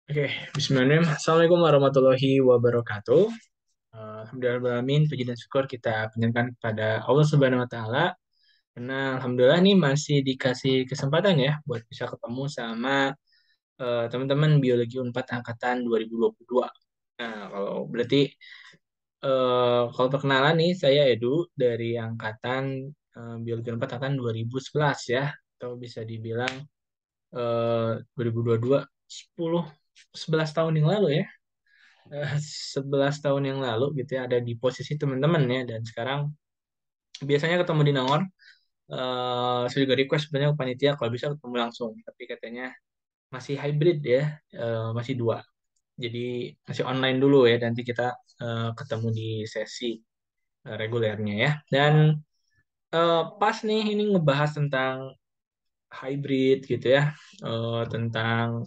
Oke, Bismillahirrahmanirrahim. Assalamualaikum warahmatullahi wabarakatuh. Alhamdulillahirrahmanirrahim. Puji dan syukur kita panjatkan kepada Allah Subhanahu Wa Taala. Karena Alhamdulillah nih masih dikasih kesempatan ya buat bisa ketemu sama teman-teman Biologi Unpad Angkatan 2022. Nah, kalau perkenalan nih, saya Edu dari Angkatan Biologi Unpad Angkatan 2011 ya. Atau bisa dibilang 2022, 10, 11 tahun yang lalu ya. 11 tahun yang lalu gitu ya ada di posisi teman-teman ya dan sekarang biasanya ketemu di Nangor. Saya juga request sebenarnya ke panitia kalau bisa ketemu langsung tapi katanya masih hybrid ya, masih dua, jadi masih online dulu ya, nanti kita ketemu di sesi regulernya ya. Dan pas nih ini ngebahas tentang hybrid gitu ya, tentang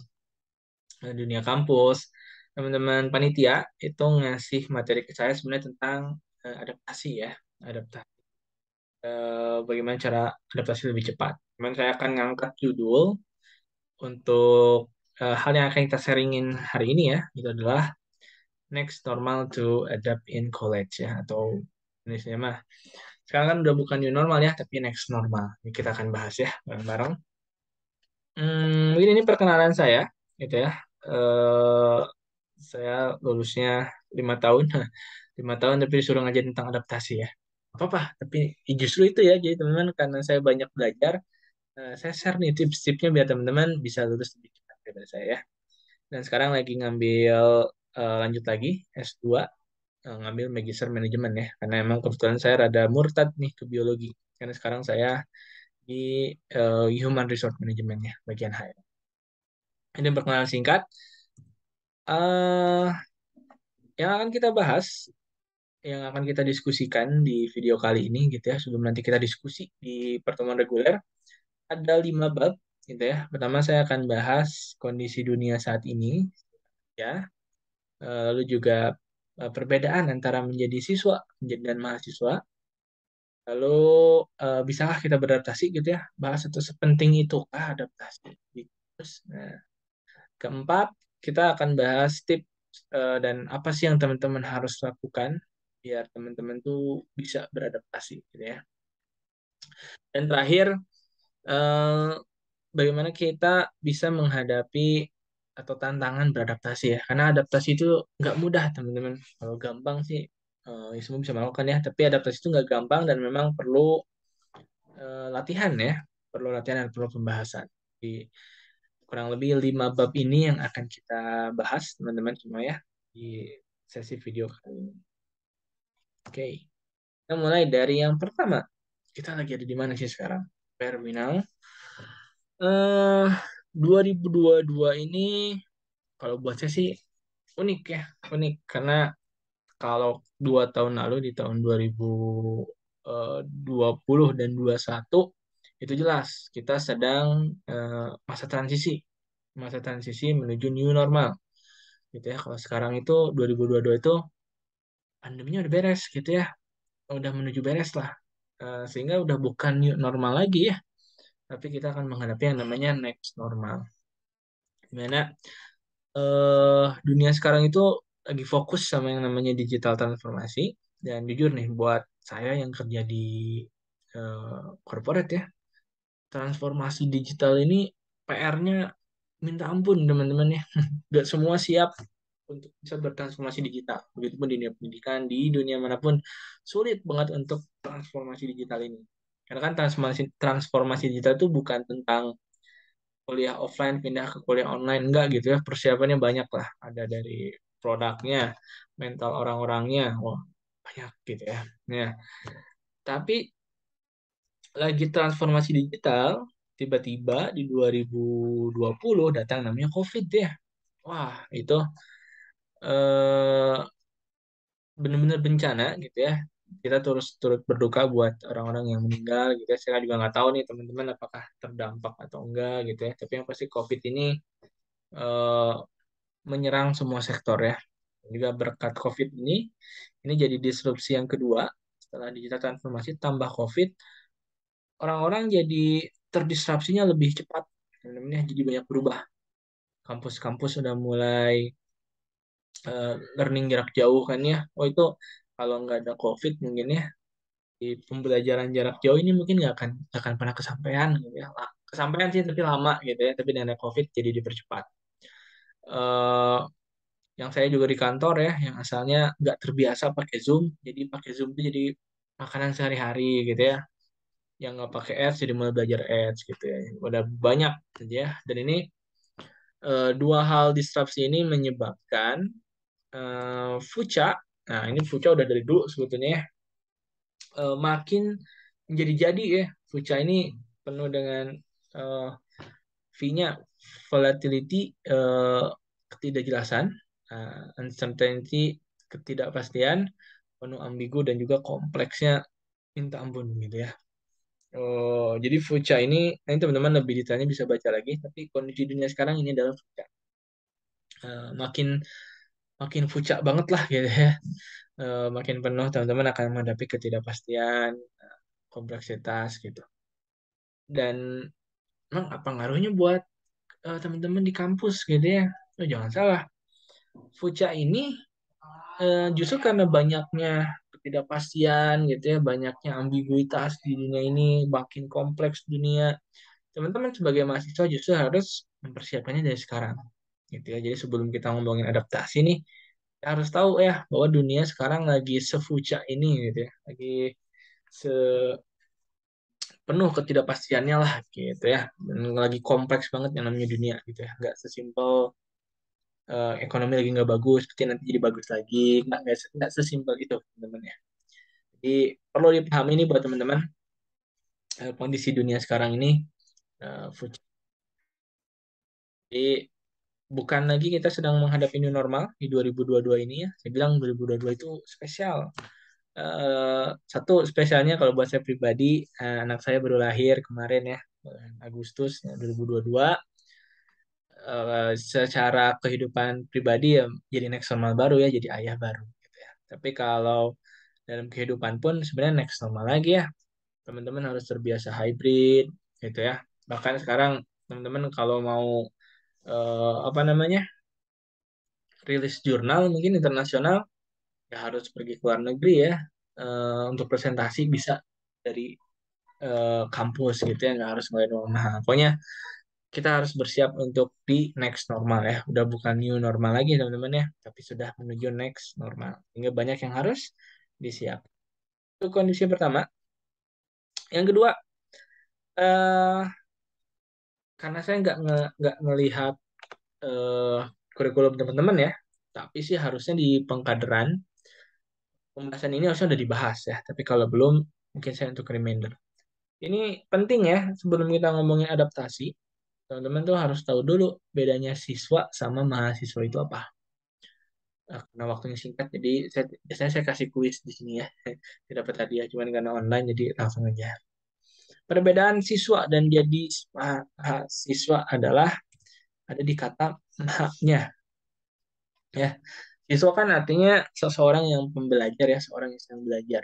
dunia kampus. Teman-teman panitia itu ngasih materi ke saya sebenarnya tentang adaptasi ya, adaptasi. Bagaimana cara adaptasi lebih cepat. Cuman saya akan ngangkat judul untuk hal yang akan kita sharingin hari ini ya, itu adalah next normal to adapt in college ya, atau Indonesia mah sekarang kan udah bukan new normal ya, tapi next normal. Ini kita akan bahas ya bareng-bareng. Mungkin ini perkenalan saya gitu ya. Eh, saya lulusnya 5 tahun, 5 tahun tapi disuruh ngajarin tentang adaptasi ya. Apa-apa, tapi justru itu ya, jadi teman-teman karena saya banyak belajar, saya share nih tips-tipsnya biar teman-teman bisa lulus lebih cepat daripada saya ya. Dan sekarang lagi ngambil lanjut lagi S2, ngambil Magister Manajemen ya, karena emang kebetulan saya rada murtad nih ke biologi, karena sekarang saya di Human Resource Management ya, bagian HR. Ini perkenalan singkat. eh yang akan kita bahas, yang akan kita diskusikan di video kali ini gitu ya, sebelum nanti kita diskusi di pertemuan reguler, ada 5 bab gitu ya. Pertama saya akan bahas kondisi dunia saat ini ya. Lalu juga perbedaan antara menjadi siswa dan mahasiswa. Lalu bisakah kita beradaptasi gitu ya? Bahas itu sepenting itukah adaptasi. Terus, nah, keempat kita akan bahas tips dan apa sih yang teman-teman harus lakukan biar teman-teman tuh bisa beradaptasi gitu ya. Dan terakhir, eh, bagaimana kita bisa menghadapi atau tantangan beradaptasi ya. Karena adaptasi itu nggak mudah, teman-teman. Kalau gampang sih, ya semua bisa melakukan ya. Tapi adaptasi itu nggak gampang dan memang perlu latihan ya. Perlu latihan dan perlu pembahasan. Di kurang lebih 5 bab ini yang akan kita bahas, teman-teman semua ya, di sesi video kali ini. Oke, kita mulai dari yang pertama. Kita lagi ada di mana sih sekarang? Terminal. Eh, 2022 ini kalau buat saya sih unik ya, unik karena kalau 2 tahun lalu di tahun 2020 dan 21 itu jelas kita sedang masa transisi menuju new normal gitu ya. Kalau sekarang itu 2022 itu pandeminya udah beres gitu ya, udah menuju beres lah. Sehingga udah bukan new normal lagi ya, tapi kita akan menghadapi yang namanya next normal. Dimana dunia sekarang itu lagi fokus sama yang namanya digital transformasi. Dan jujur nih, buat saya yang kerja di corporate ya, transformasi digital ini PR-nya minta ampun teman-teman ya. Gak semua siap untuk bisa bertransformasi digital. Begitupun di dunia pendidikan, di dunia manapun, sulit banget untuk transformasi digital ini. Karena kan transformasi transformasi digital itu bukan tentang kuliah offline pindah ke kuliah online, enggak gitu ya, persiapannya banyak lah, ada dari produknya, mental orang-orangnya, wah banyak gitu ya. Nah, tapi lagi transformasi digital, tiba-tiba di 2020 datang namanya COVID ya. Wah, itu eh, benar-benar bencana gitu ya. Kita terus turut berduka buat orang-orang yang meninggal gitu ya. Saya juga nggak tahu nih teman-teman apakah terdampak atau enggak gitu ya. Tapi yang pasti COVID ini eh, menyerang semua sektor ya. Juga berkat COVID ini jadi disrupsi yang kedua setelah digital transformasi tambah COVID, orang-orang jadi terdisrupsinya lebih cepat, teman-teman ya, jadi banyak berubah. kampus-kampus sudah mulai learning jarak jauh kan ya. Oh itu kalau nggak ada COVID mungkin ya di pembelajaran jarak jauh ini mungkin nggak akan pernah kesampaian gitu ya. Kesampaian sih tapi lama gitu ya. Tapi dengan ada COVID jadi dipercepat. Eh, yang saya juga di kantor ya, yang asalnya nggak terbiasa pakai Zoom, jadi pakai Zoom itu jadi makanan sehari-hari gitu ya. Yang nggak pakai ads jadi mulai belajar ads gitu ya. Udah banyak gitu ya. Dan ini dua hal disrupsi ini menyebabkan Fucha. Nah, ini Fucha udah dari dulu sebetulnya ya. Makin menjadi-jadi ya. Fucha ini penuh dengan eh, V-nya volatility, ketidakjelasan, uncertainty, ketidakpastian, penuh ambigu dan juga kompleksnya minta ampun gitu ya. Oh, jadi Fucha ini, nanti teman-teman lebih detailnya bisa baca lagi. Tapi kondisi dunia sekarang ini adalah Fucha. Makin makin Fucha banget lah gitu ya. Makin penuh teman-teman akan menghadapi ketidakpastian, kompleksitas gitu. Dan emang apa ngaruhnya buat teman-teman di kampus gitu ya? Oh, jangan salah. Fucha ini justru karena banyaknya ketidakpastian gitu ya, banyaknya ambiguitas di dunia ini, makin kompleks dunia. Teman-teman sebagai mahasiswa justru harus mempersiapkannya dari sekarang. Gitu ya. Jadi sebelum kita ngomongin adaptasi nih, kita harus tahu ya bahwa dunia sekarang lagi sefuca ini gitu ya. Lagi sepenuh ketidakpastiannya lah gitu ya. Dan lagi kompleks banget yang namanya dunia gitu ya. Nggak sesimpel ekonomi lagi nggak bagus, pasti nanti jadi bagus lagi. Nggak sesimpel itu, teman-teman ya. Jadi perlu dipahami ini buat teman-teman kondisi dunia sekarang ini full. Jadi bukan lagi kita sedang menghadapi new normal di 2022 ini ya. Saya bilang 2022 itu spesial. Satu spesialnya kalau buat saya pribadi, anak saya baru lahir kemarin ya, Agustus ya, 2022. Secara kehidupan pribadi ya jadi next normal baru ya, jadi ayah baru gitu ya. Tapi kalau dalam kehidupan pun sebenarnya next normal lagi ya. Teman-teman harus terbiasa hybrid gitu ya. Bahkan sekarang teman-teman kalau mau apa namanya rilis jurnal mungkin internasional ya harus pergi ke luar negeri ya untuk presentasi bisa dari kampus gitu ya nggak harus mulai dari rumah. Nah, pokoknya kita harus bersiap untuk di next normal ya. Udah bukan new normal lagi teman-teman ya, tapi sudah menuju next normal. Sehingga banyak yang harus disiap. Itu kondisi pertama. Yang kedua, eh karena saya nggak ngelihat eh, kurikulum teman-teman ya, tapi sih harusnya di pengkaderan pembahasan ini harusnya udah dibahas ya. Tapi kalau belum, mungkin saya untuk reminder. Ini penting ya sebelum kita ngomongin adaptasi, teman-teman tuh harus tahu dulu bedanya siswa sama mahasiswa itu apa. Karena waktunya singkat, jadi biasanya saya kasih kuis di sini ya. Tidak dapat hadiah, cuman karena online, jadi langsung aja. Perbedaan siswa dan jadi mahasiswa adalah ada di kata mahnya. Ya, siswa kan artinya seseorang yang pembelajar ya, seorang yang sedang belajar.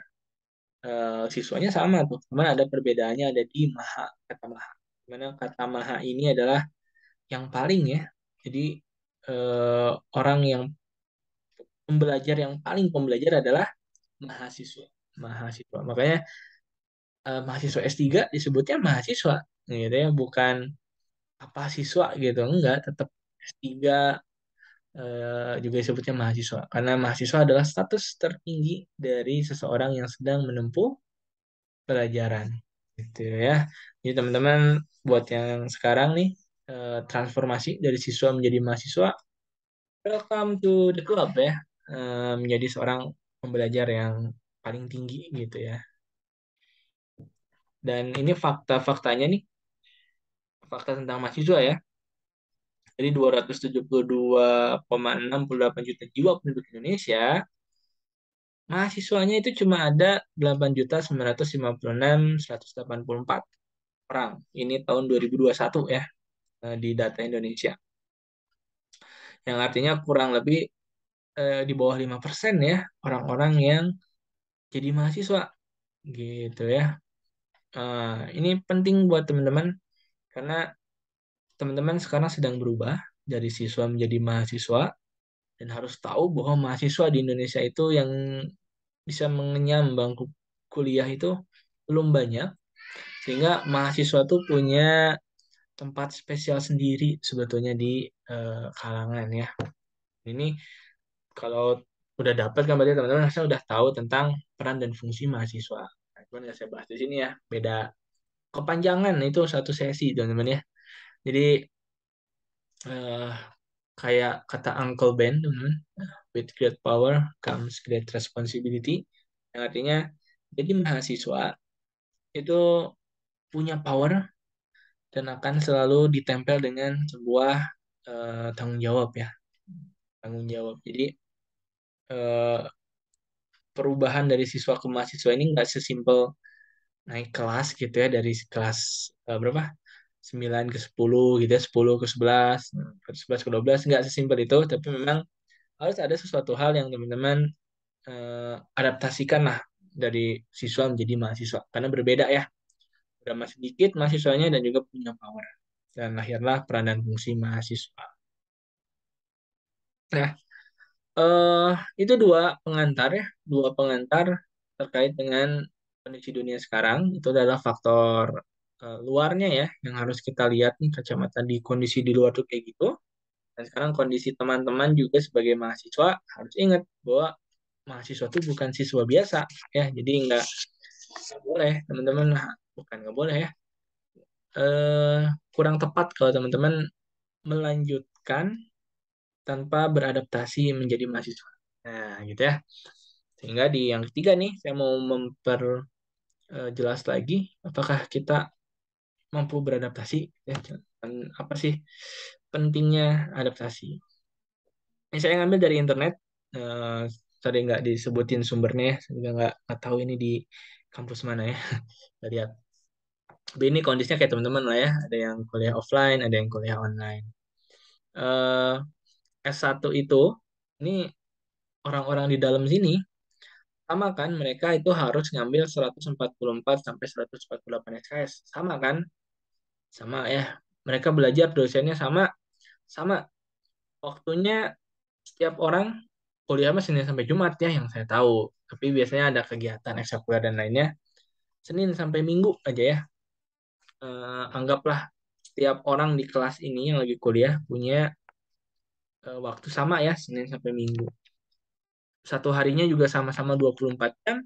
Siswanya sama tuh, cuman ada perbedaannya ada di maha, kata maha. Dimana kata maha ini adalah yang paling ya. Jadi orang yang pembelajar yang paling pembelajar adalah mahasiswa. Mahasiswa. Makanya mahasiswa S3 disebutnya mahasiswa gitu ya, bukan apa siswa gitu. Enggak, tetap S3 juga disebutnya mahasiswa karena mahasiswa adalah status tertinggi dari seseorang yang sedang menempuh pelajaran gitu ya. Jadi teman-teman buat yang sekarang nih transformasi dari siswa menjadi mahasiswa, welcome to the club ya. Menjadi seorang pembelajar yang paling tinggi gitu ya. Dan ini fakta-faktanya nih, fakta tentang mahasiswa ya. Jadi 272,68 juta jiwa penduduk Indonesia, mahasiswanya itu cuma ada 8.956.184 orang. Ini tahun 2021 ya di data Indonesia. Yang artinya kurang lebih di bawah 5% ya orang-orang yang jadi mahasiswa gitu ya. Ini penting buat teman-teman karena teman-teman sekarang sedang berubah dari siswa menjadi mahasiswa dan harus tahu bahwa mahasiswa di Indonesia itu yang bisa mengenyam bangku kuliah itu belum banyak, sehingga mahasiswa tuh punya tempat spesial sendiri sebetulnya di kalangan ya. Ini kalau udah dapat kan berarti teman-teman harusnya udah tahu tentang peran dan fungsi mahasiswa. Nah, cuman nggak saya bahas di sini ya, beda kepanjangan itu satu sesi teman-teman ya. Jadi eh, kayak kata Uncle Ben teman-teman, with great power comes great responsibility. Yang artinya jadi mahasiswa itu punya power dan akan selalu ditempel dengan sebuah tanggung jawab ya, tanggung jawab. Jadi eh, perubahan dari siswa ke mahasiswa ini nggak sesimpel naik kelas gitu ya dari kelas berapa? 9 ke 10 gitu ya, 10 ke 11, 11 ke 12 nggak sesimpel itu, tapi memang harus ada sesuatu hal yang teman-teman adaptasikan lah dari siswa menjadi mahasiswa karena berbeda ya. Udah masih sedikit mahasiswanya dan juga punya power. Dan lahirlah peran dan fungsi mahasiswa. Nah, eh itu dua pengantar terkait dengan kondisi dunia sekarang. Itu adalah faktor luarnya ya, yang harus kita lihat nih kacamata di kondisi di luar tuh kayak gitu. Dan sekarang kondisi teman-teman juga sebagai mahasiswa harus ingat bahwa mahasiswa itu bukan siswa biasa ya. Jadi nggak boleh teman-teman, bukan nggak boleh ya. Eh Kurang tepat kalau teman-teman melanjutkan tanpa beradaptasi menjadi mahasiswa. Nah, gitu ya. Sehingga di yang ketiga nih, saya mau memperjelas lagi, apakah kita mampu beradaptasi? Ya, dan apa sih pentingnya adaptasi? Ini saya ngambil dari internet, eh, tadi nggak disebutin sumbernya ya, saya juga nggak tahu ini di kampus mana ya. Kita lihat. Tapi ini kondisinya kayak teman-teman lah ya, ada yang kuliah offline, ada yang kuliah online. Eh S1 itu, ini orang-orang di dalam sini sama kan, mereka itu harus ngambil 144 sampai 148 SKS. Sama kan? Sama ya. Mereka belajar dosennya sama, sama. Waktunya setiap orang kuliah mah Senin sampai Jumat ya yang saya tahu. Tapi biasanya ada kegiatan ekstrakurikuler dan lainnya Senin sampai Minggu aja ya. Anggaplah setiap orang di kelas ini yang lagi kuliah punya waktu sama ya, Senin sampai Minggu. Satu harinya juga sama-sama 24 jam,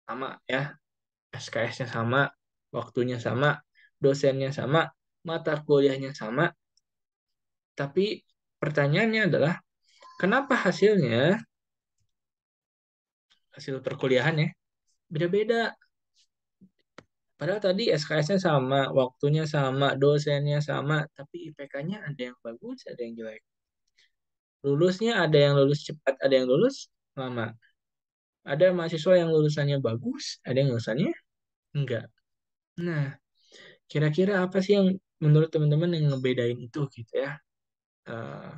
sama ya. SKS-nya sama, waktunya sama, dosennya sama, mata kuliahnya sama, tapi pertanyaannya adalah kenapa hasil perkuliahan ya beda-beda? Padahal tadi SKS-nya sama, waktunya sama, dosennya sama, tapi IPK-nya ada yang bagus, ada yang jelek. Lulusnya ada yang lulus cepat, ada yang lulus lama. Ada mahasiswa yang lulusannya bagus, ada yang lulusannya enggak. Nah, kira-kira apa sih yang menurut teman-teman yang ngebedain itu gitu ya? Eh,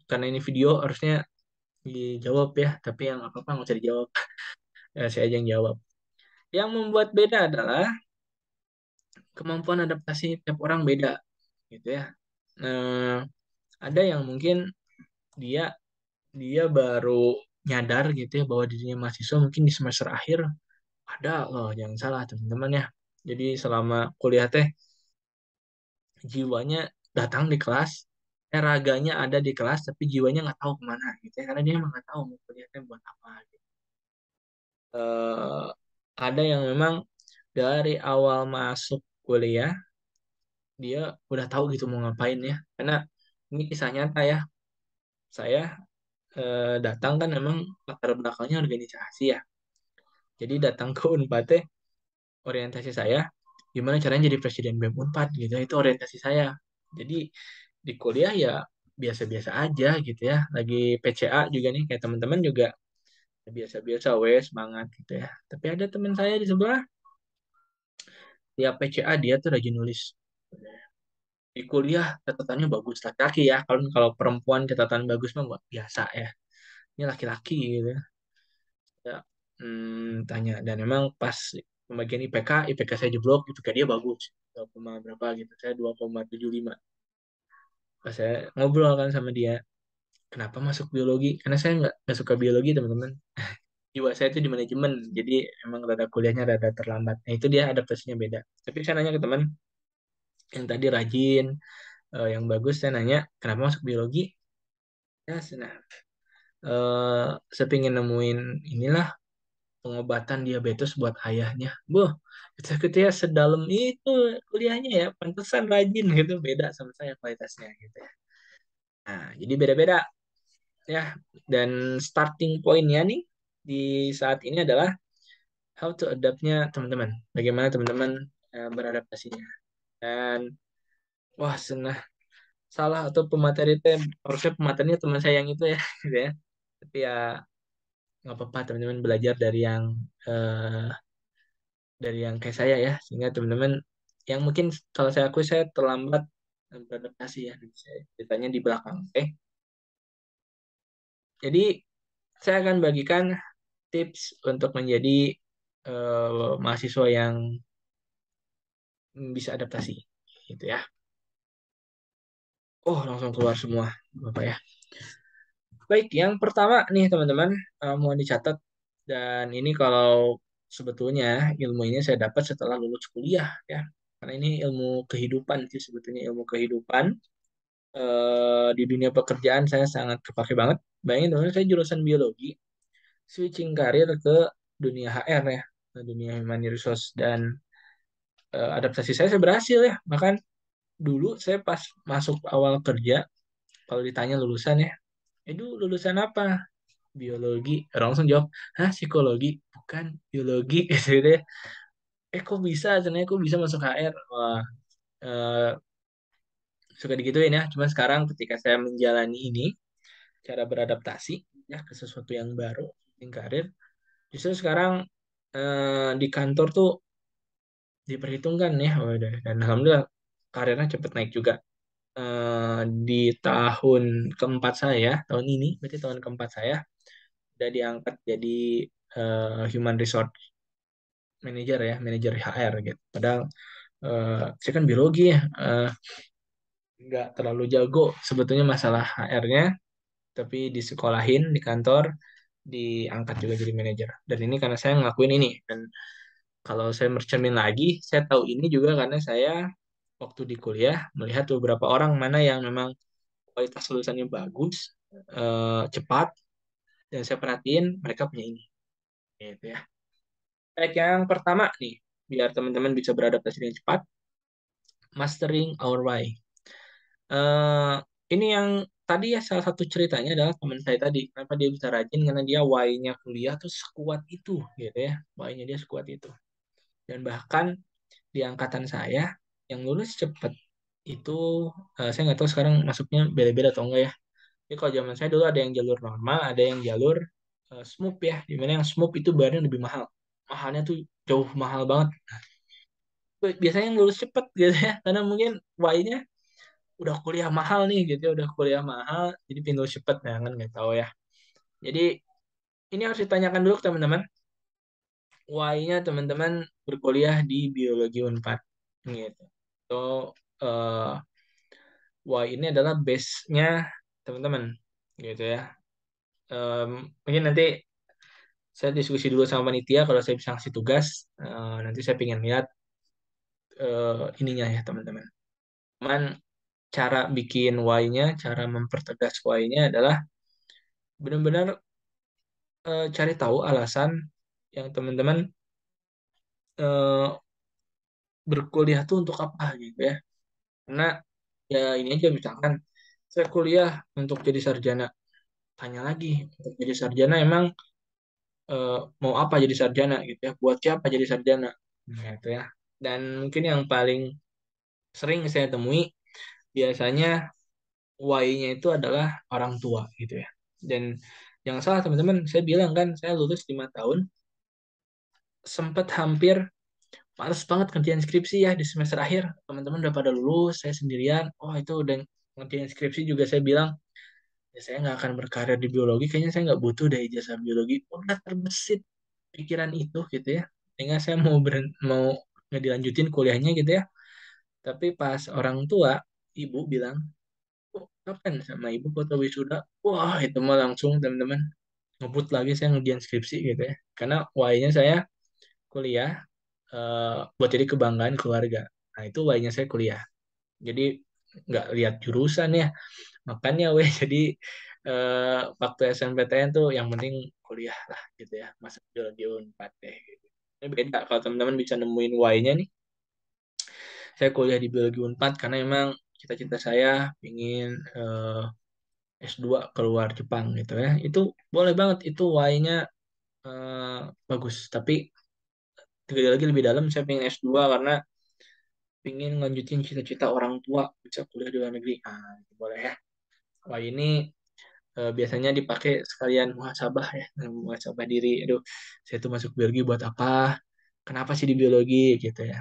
karena ini video harusnya dijawab ya, tapi yang apa-apa nggak usah dijawab. Saya aja yang jawab. Yang membuat beda adalah kemampuan adaptasi tiap orang beda, gitu ya. Nah, ada yang mungkin dia dia baru nyadar gitu ya bahwa dirinya mahasiswa mungkin di semester akhir ada loh, jangan salah teman-teman ya. Jadi selama kuliah teh jiwanya datang di kelas, raganya ada di kelas tapi jiwanya nggak tahu kemana gitu ya, karena dia emang nggak tahu mau kuliahnya buat apa gitu. eh, ada yang memang dari awal masuk kuliah dia udah tahu gitu mau ngapain ya. Karena ini kisah nyata ya. Saya datang kan memang latar belakangnya organisasi ya. Jadi datang ke Unpad teh, orientasi saya gimana caranya jadi presiden BEM Unpad gitu. Itu orientasi saya. Jadi di kuliah ya biasa-biasa aja gitu ya. Lagi PCA juga nih kayak teman-teman juga biasa-biasa wes semangat gitu ya. Tapi ada teman saya di sebelah, tiap PCA dia tuh rajin nulis. Di kuliah catatannya bagus laki-laki ya. Kalau kalau perempuan catatan bagus mah wah, biasa ya. Ini laki-laki gitu ya. Ya, tanya dan memang pas pembagian IPK saya jeblok, IPK dia bagus. 2, berapa gitu. Saya 2,75. Pas saya ngobrol kan sama dia, kenapa masuk biologi? Karena saya nggak suka biologi, teman-teman. Jiwa saya itu di manajemen, jadi emang rada kuliahnya rada terlambat. Nah, itu dia adaptasinya beda. Tapi saya nanya ke teman yang tadi rajin, yang bagus, saya nanya, kenapa masuk biologi? Ya, nah, saya pengen nemuin inilah pengobatan diabetes buat ayahnya. Boh, itu ya sedalam itu kuliahnya ya, pantesan rajin gitu, beda sama saya kualitasnya gitu ya. Nah, jadi beda-beda ya. Dan starting pointnya nih di saat ini adalah how to adapt-nya teman-teman. Bagaimana teman-teman beradaptasinya. Dan wah, senah salah atau pemateri itu harusnya pematerinya teman saya yang itu ya, gitu ya. Tapi ya nggak apa-apa teman-teman belajar eh, dari yang kayak saya ya, sehingga teman-teman yang mungkin kalau saya akui saya terlambat beradaptasi ya. Nanti saya ceritanya di belakang. Oke, jadi saya akan bagikan tips untuk menjadi mahasiswa yang bisa adaptasi, gitu ya. Oh, langsung keluar semua, Bapak ya. Baik, yang pertama nih teman-teman, mohon dicatat. Dan ini kalau sebetulnya ilmu ini saya dapat setelah lulus kuliah ya. Karena ini ilmu kehidupan sih sebetulnya, ilmu kehidupan. Di dunia pekerjaan saya sangat kepake banget. Bayangin teman-teman, saya jurusan biologi, switching karir ke dunia HR ya, ke dunia human resource. Dan adaptasi saya berhasil ya. Bahkan dulu saya pas masuk awal kerja, kalau ditanya lulusan ya, itu lulusan apa? Biologi. Orang langsung jawab, hah, psikologi? Bukan, biologi gitu ya. Kok bisa? Sebenarnya kok bisa masuk HR? Wah, eh, suka digituin ya. Cuma sekarang ketika saya menjalani ini, cara beradaptasi ya ke sesuatu yang baru, di karir, justru sekarang di kantor tuh diperhitungkan ya. Waduh. Dan alhamdulillah karirnya cepet naik juga. Di tahun keempat saya, tahun ini, berarti tahun keempat saya, udah diangkat jadi human resource manager ya, manager HR gitu. Padahal saya kan biologi ya, nggak terlalu jago sebetulnya masalah HR-nya, tapi disekolahin di kantor, diangkat juga jadi manajer. Dan ini karena saya ngelakuin ini. Dan kalau saya bercermin lagi, saya tahu ini juga karena saya waktu di kuliah melihat beberapa orang mana yang memang kualitas lulusannya bagus, cepat, dan saya perhatiin mereka punya ini. Gitu ya. Baik, yang pertama nih, biar teman-teman bisa beradaptasi dengan cepat, mastering our why. eh ini yang tadi ya salah satu ceritanya adalah teman saya tadi. Kenapa dia bisa rajin? Karena dia why-nya kuliah tuh sekuat itu, gitu ya. Why-nya dia sekuat itu. Dan bahkan di angkatan saya yang lulus cepet itu, saya nggak tahu sekarang masuknya beda-beda atau enggak ya. Jadi kalau zaman saya dulu ada yang jalur normal, ada yang jalur SMUP ya. Dimana yang SMUP itu bayarnya lebih mahal. Mahalnya tuh jauh mahal banget. Biasanya yang lulus cepet gitu ya. Karena mungkin why-nya udah kuliah mahal nih gitu ya, udah kuliah mahal jadi pindah cepet nah kan nggak tahu ya. Jadi ini harus ditanyakan dulu ke teman-teman, why-nya teman-teman berkuliah di biologi Unpad gitu. So eh, why ini adalah base-nya teman-teman gitu ya. Mungkin nanti saya diskusi dulu sama panitia kalau saya bisa ngasih tugas. Nanti saya pengen lihat ininya ya teman-teman. Cuman cara bikin why-nya, cara mempertegas why-nya adalah benar-benar cari tahu alasan yang teman-teman eh, berkuliah tuh untuk apa gitu ya. Karena ya ini aja misalkan saya kuliah untuk jadi sarjana. Tanya lagi, untuk jadi sarjana emang eh, mau apa jadi sarjana gitu ya. Buat siapa jadi sarjana? Nah, itu ya. Dan mungkin yang paling sering saya temui biasanya why-nya itu adalah orang tua gitu ya. Dan jangan salah teman-teman, saya bilang kan saya lulus 5 tahun, sempat hampir males banget ngerjain skripsi ya di semester akhir. Teman-teman udah pada lulus, saya sendirian. Oh, itu udah ngerjain skripsi juga saya bilang, ya saya nggak akan berkarir di biologi. Kayaknya saya nggak butuh deh ijazah biologi. Udah terbesit pikiran itu gitu ya. sehingga saya mau nggak dilanjutin kuliahnya gitu ya. Tapi pas orang tua, ibu bilang, "Oh, kapan sama ibu foto wisuda?" Wah, itu mah langsung teman-teman ngebut lagi saya ngerjain skripsi gitu ya. Karena why-nya saya kuliah buat jadi kebanggaan keluarga. Nah, itu why-nya saya kuliah. Jadi nggak lihat jurusan ya. Makanya weh jadi waktu SNPTN tuh yang penting kuliah lah gitu ya. Masuk di Unpad deh gitu. Ini beda kalau teman-teman bisa nemuin why-nya nih. Saya kuliah di biologi Unpad karena emang cita-cita saya ingin S2 keluar Jepang gitu ya. Itu boleh banget itu why-nya bagus. Tapi lagi lebih dalam saya pengen S2 karena pengen lanjutin cita-cita orang tua bisa kuliah di luar negeri. Ah, itu boleh ya. Wah ini biasanya dipakai sekalian muhasabah ya, muhasabah diri. Aduh, saya tuh masuk biologi buat apa? Kenapa sih di biologi gitu ya?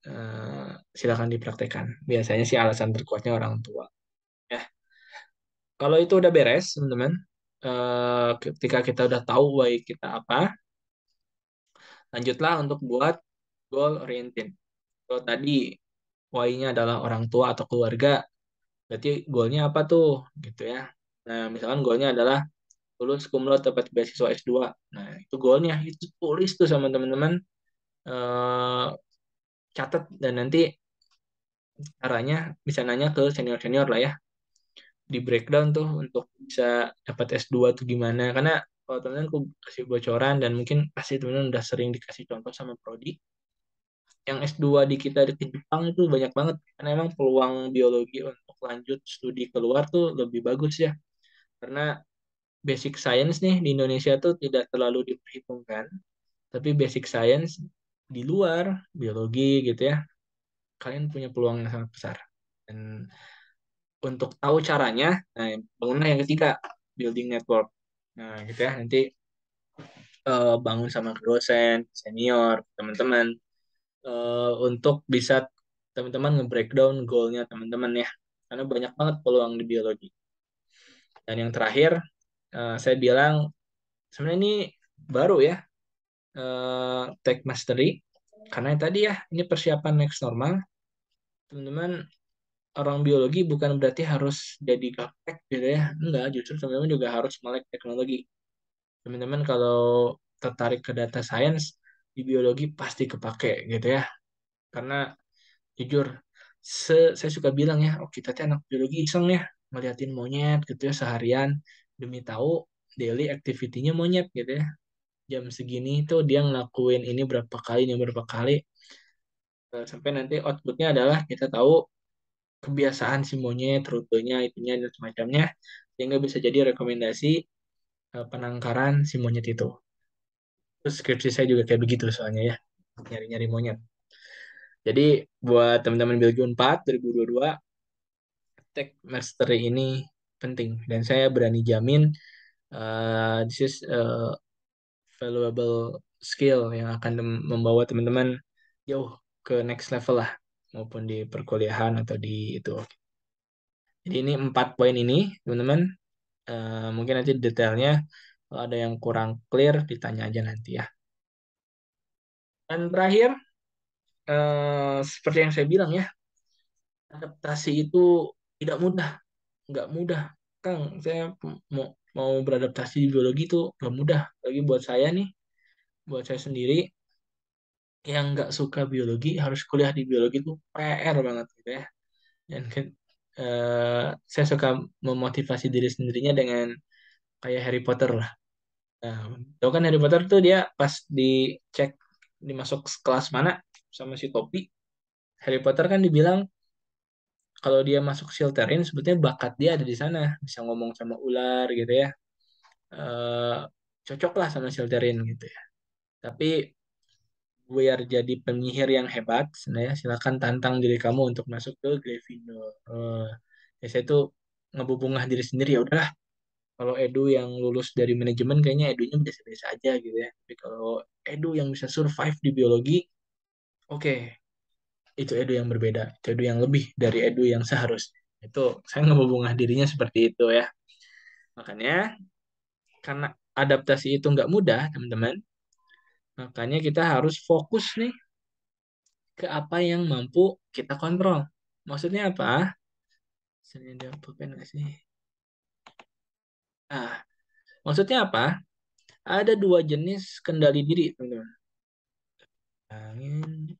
Eh, Silakan dipraktekkan. Biasanya sih alasan terkuatnya orang tua. Ya, kalau itu udah beres, teman-teman. Ketika kita udah tahu why kita apa, lanjutlah untuk buat goal oriented. Kalau tadi why-nya adalah orang tua atau keluarga, berarti goalnya apa tuh gitu ya. Nah, misalkan goalnya adalah lulus cum laude dapat beasiswa S2. Nah, itu goalnya, itu tulis tuh sama teman-teman, eh, catat dan nanti caranya bisa nanya ke senior-senior lah ya. Di breakdown tuh untuk bisa dapat S2 tuh gimana. Karena kalau teman-teman aku kasih bocoran dan mungkin pasti teman-teman udah sering dikasih contoh sama prodi. Yang S2 di kita di Jepang itu banyak banget. Karena emang peluang biologi untuk lanjut studi keluar tuh lebih bagus ya. Karena basic science nih di Indonesia tuh tidak terlalu diperhitungkan. Tapi basic science di luar biologi gitu ya, kalian punya peluang yang sangat besar. Dan untuk tahu caranya, nah bangunlah yang ketiga, building network. Nah gitu ya, nanti bangun sama dosen, senior, teman-teman, untuk bisa teman-teman nge-breakdown goalnya teman-teman ya. Karena banyak banget peluang di biologi. Dan yang terakhir, saya bilang sebenarnya ini baru ya, tech mastery. Karena yang tadi ya, ini persiapan next normal. Teman-teman, orang biologi bukan berarti harus jadi gaptek gitu ya. Enggak, justru teman-teman juga harus melek teknologi. Teman-teman kalau tertarik ke data science, di biologi pasti kepake gitu ya. Karena jujur, saya suka bilang ya, oh kita tuh anak biologi iseng ya, ngeliatin monyet gitu ya seharian, demi tahu daily activity-nya monyet gitu ya. Jam segini tuh dia ngelakuin ini berapa kali, sampai nanti outputnya adalah kita tahu kebiasaan si monyet, rutenya, itunya, dan semacamnya, sehingga bisa jadi rekomendasi penangkaran si monyet itu. Terus skripsi saya juga kayak begitu soalnya ya, nyari-nyari monyet. Jadi buat teman-teman Biologi 4 2022, Tech Mastery ini penting. Dan saya berani jamin this is a valuable skill yang akan membawa teman-teman jauh ke next level lah, maupun di perkuliahan atau di itu. Jadi ini 4 poin ini, teman-teman. Mungkin nanti detailnya kalau ada yang kurang clear ditanya aja nanti ya. Dan terakhir, seperti yang saya bilang ya, adaptasi itu tidak mudah, nggak mudah. Kang, saya mau mau beradaptasi di biologi itu nggak mudah. Lagi buat saya nih, buat saya sendiri yang nggak suka biologi harus kuliah di biologi itu PR banget gitu ya. Dan saya suka memotivasi diri sendirinya dengan kayak Harry Potter lah. Nah, tahu kan Harry Potter tuh dia pas dicek dimasuk kelas mana sama si Topi, Harry Potter kan dibilang kalau dia masuk Slytherin sebetulnya bakat dia ada di sana, bisa ngomong sama ular gitu ya. Eh Cocok lah sama Slytherin gitu ya. Tapi biar jadi penyihir yang hebat, sebenarnya silakan tantang diri kamu untuk masuk ke Gryffindor. Ya saya tuh ngebubungah diri sendiri ya udah. Kalau Edu yang lulus dari manajemen kayaknya Edunya biasa-biasa aja gitu ya. Tapi kalau Edu yang bisa survive di biologi, oke, itu Edu yang berbeda. Itu Edu yang lebih dari Edu yang seharusnya. Itu saya ngebubungah dirinya seperti itu ya. Makanya karena adaptasi itu nggak mudah, teman-teman. Makanya kita harus fokus nih ke apa yang mampu kita kontrol. Maksudnya apa? Sering ada pulpen nggak sih? Nah, maksudnya apa? Ada dua jenis kendali diri, teman-teman. Angin,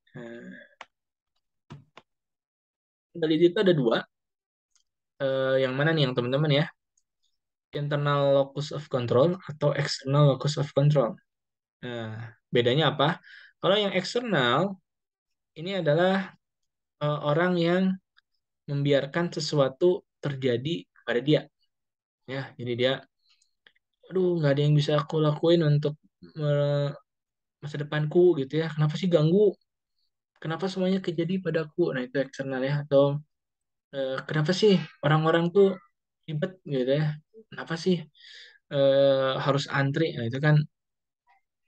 kendali diri itu ada dua. Yang mana nih yang teman-teman ya? Internal locus of control atau external locus of control. Nah, bedanya apa? Kalau yang eksternal ini adalah orang yang membiarkan sesuatu terjadi pada dia. Ya, jadi dia, aduh, nggak ada yang bisa aku lakuin untuk masa depanku gitu ya. Kenapa sih ganggu? Kenapa semuanya kejadi padaku? Nah, itu eksternal ya. Atau kenapa sih orang-orang tuh ribet gitu ya? Kenapa sih harus antri? Nah, itu kan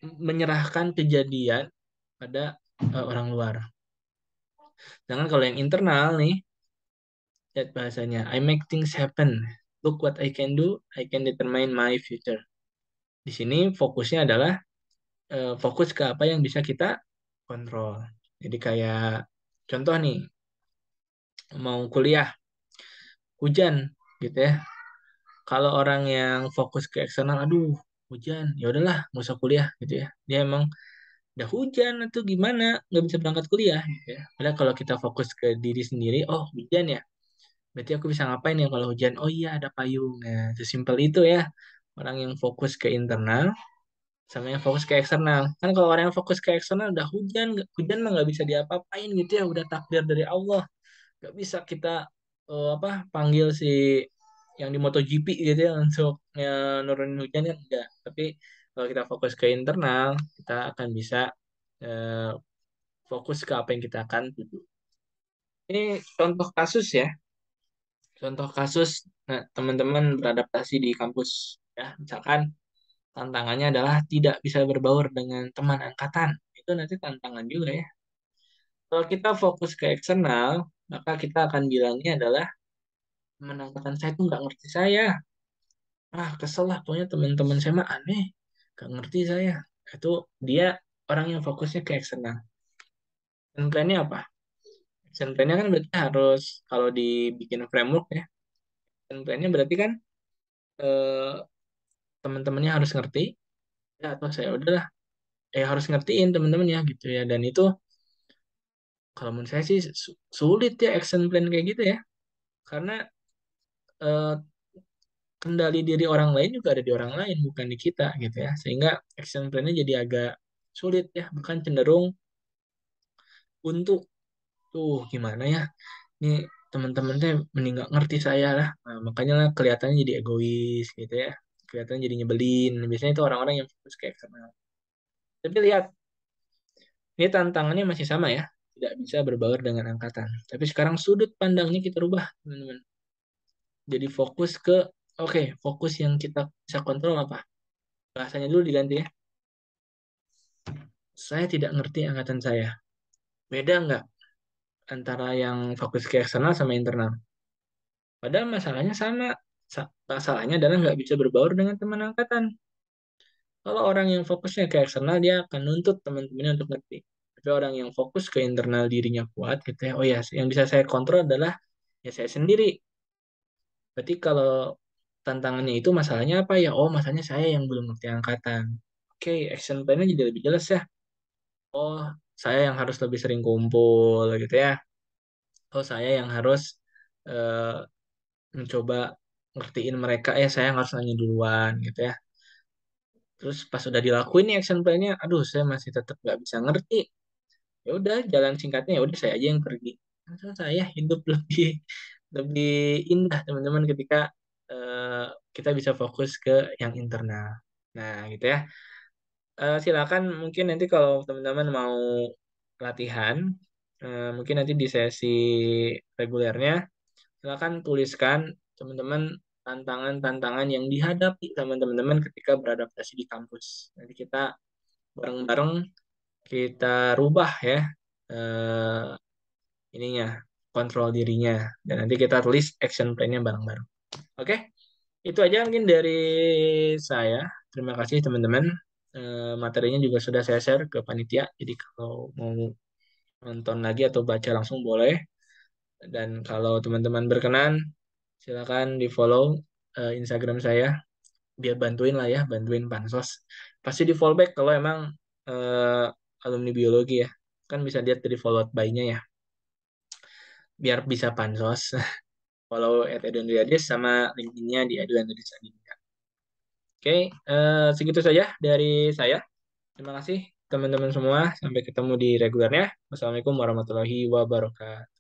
menyerahkan kejadian pada orang luar. Sedangkan kalau yang internal nih, lihat bahasanya, I make things happen. Look what I can do, I can determine my future. Di sini fokusnya adalah fokus ke apa yang bisa kita kontrol. Jadi kayak contoh nih, mau kuliah, hujan gitu ya. Kalau orang yang fokus ke eksternal, aduh, hujan, ya udahlah, nggak usah kuliah gitu ya. Dia emang udah hujan atau gimana, nggak bisa berangkat kuliah gitu ya. Padahal kalau kita fokus ke diri sendiri, oh hujan ya, berarti aku bisa ngapain ya kalau hujan? Oh iya, ada payung. Nah, sesimpel itu ya. Orang yang fokus ke internal sama yang fokus ke eksternal. Kan kalau orang yang fokus ke eksternal udah hujan, hujan mah nggak bisa diapa-apain gitu ya, udah takdir dari Allah. Nggak bisa kita apa panggil si yang di MotoGP gitu ya untuk nurunin hujan kan enggak. Tapi kalau kita fokus ke internal, kita akan bisa eh, fokus ke apa yang kita akan tuju. Ini contoh kasus ya. Contoh kasus teman-teman beradaptasi di kampus ya. Misalkan tantangannya adalah tidak bisa berbaur dengan teman angkatan. Itu nanti tantangan juga ya. Kalau kita fokus ke eksternal, maka kita akan bilangnya adalah teman angkatan saya tuh nggak ngerti saya. Ah, kesel lah, pokoknya teman-teman saya mah aneh, nggak ngerti saya. Itu dia orang yang fokusnya ke eksternal. Dan plannya apa? Action plan-nya kan berarti harus, kalau dibikin framework ya, action plan-nya berarti kan eh, teman-temannya harus ngerti, ya atau saya udahlah, harus ngertiin teman-temannya gitu ya. Dan itu kalau menurut saya sih sulit ya action plan kayak gitu ya. Karena eh, kendali diri orang lain juga ada di orang lain, bukan di kita gitu ya. Sehingga action plan-nya jadi agak sulit ya, bahkan cenderung untuk tuh gimana ya, ini teman-teman teh mending nggak ngerti saya lah. Nah, makanya lah kelihatannya jadi egois gitu ya, kelihatannya jadi nyebelin. Biasanya itu orang-orang yang fokus ke eksternal. Tapi lihat, ini tantangannya masih sama ya, tidak bisa berbaur dengan angkatan. Tapi sekarang sudut pandangnya kita rubah, teman-teman. Jadi fokus ke, oke, fokus yang kita bisa kontrol apa? Bahasanya dulu diganti ya. Saya tidak ngerti angkatan saya. Beda nggak antara yang fokus ke eksternal sama internal? Padahal masalahnya sama. Masalahnya adalah nggak bisa berbaur dengan teman angkatan. Kalau orang yang fokusnya ke eksternal, dia akan nuntut teman-temannya untuk ngerti. Tapi orang yang fokus ke internal dirinya kuat, gitu ya, oh ya, yang bisa saya kontrol adalah ya saya sendiri. Berarti kalau tantangannya itu masalahnya apa ya? Oh, masalahnya saya yang belum ngerti angkatan. Oke, action plan-nya jadi lebih jelas ya. Oh, saya yang harus lebih sering kumpul, gitu ya. Oh, saya yang harus eh, mencoba ngertiin mereka, saya yang harus nanya duluan, gitu ya. Terus pas udah dilakuin nih action plan-nya, aduh saya masih tetap nggak bisa ngerti. Ya udah jalan singkatnya ya udah saya aja yang pergi. Masa saya hidup lebih lebih indah teman-teman ketika eh, kita bisa fokus ke yang internal. Nah gitu ya. Silakan mungkin nanti kalau teman-teman mau latihan, mungkin nanti di sesi regulernya, silakan tuliskan teman-teman tantangan-tantangan yang dihadapi sama teman-teman ketika beradaptasi di kampus. Nanti kita bareng-bareng kita rubah ya eh, ininya, kontrol dirinya, dan nanti kita tulis action plan-nya bareng-bareng. Oke, itu aja mungkin dari saya. Terima kasih teman-teman. Materinya juga sudah saya share ke panitia. Jadi kalau mau nonton lagi atau baca langsung boleh. Dan kalau teman-teman berkenan, silakan di-follow Instagram saya. Biar bantuin lah ya, bantuin pansos. Pasti di fallback kalau emang alumni biologi ya. Kan bisa lihat dari followed by-nya ya. Biar bisa pansos. Follow @edondriadis sama LinkedIn-nya di Edu Andries Adinda. Oke, segitu saja dari saya. Terima kasih teman-teman semua. Sampai ketemu di regulernya. Wassalamualaikum warahmatullahi wabarakatuh.